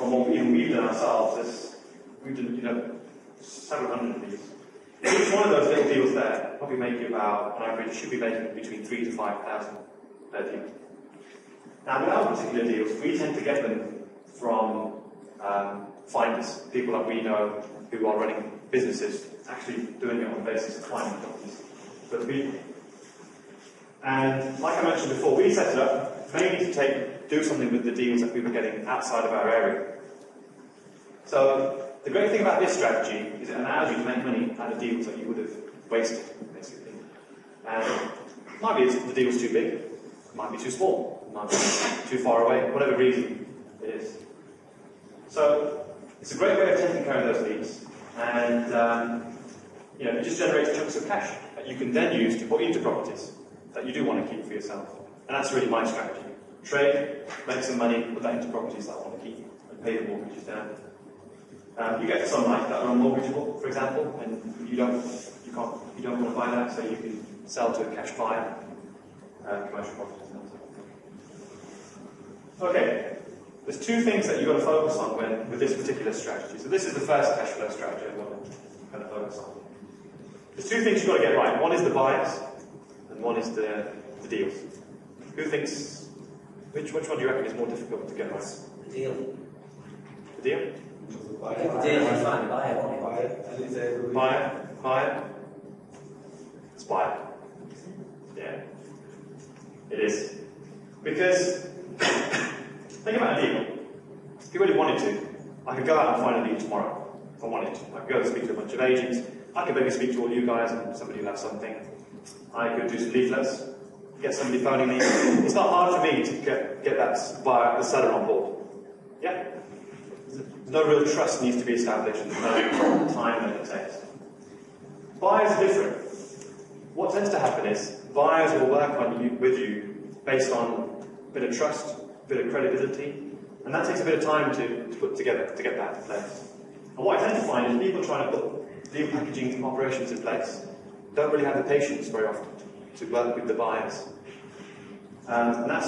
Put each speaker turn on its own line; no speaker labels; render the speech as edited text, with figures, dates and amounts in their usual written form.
from what even we've done ourselves, is we've done several hundred of these. Each one of those little deals there probably make you about, on average, should be making between 3,000 to 5,000 per deal. Now, with our particular deals, we tend to get them from finders, people that we know who are running businesses, actually doing it on the basis of finding properties. And like I mentioned before, we set it up mainly to do something with the deals that we were getting outside of our area. So the great thing about this strategy is it allows you to make money out of deals that you would have wasted, basically. And it might be the deal's too big, it might be too small, it might be too far away, whatever reason it is. So it's a great way of taking care of those leads, and it just generates chunks of cash that you can then use to put into properties that you do want to keep for yourself. And that's really my strategy. Trade, make some money, put that into properties that I want to keep, and pay the mortgages down. You get some like that are unmortgageable, for example, and you don't want to buy that, so you can sell to a cash buyer, commercial properties. Okay, there's two things that you've got to focus on with this particular strategy. So this is the first cash flow strategy I want to kind of focus on. There's two things you've got to get right. One is the buyers, and one is the deals. Who thinks, which one do you reckon is more difficult to get right?
The deal.
The deal?
The deal is fine.
Buyer. It's buyer. Yeah. It is. Because, think about a deal. If you really wanted to, I could go out and find a deal tomorrow, if I wanted to. I could go and speak to a bunch of agents. I could maybe speak to all you guys and somebody who has something. I could do some leaflets, get somebody phoning me. It's not hard for me to get that buyer, the seller on board. Yeah? No real trust needs to be established, and no time that it takes. Buyers are different. What tends to happen is buyers will work with you based on a bit of trust, a bit of credibility, and that takes a bit of time to put together to get that in place. And what I tend to find is people trying to put deal packaging operations in place don't really have the patience very often to work with the buyers. And that's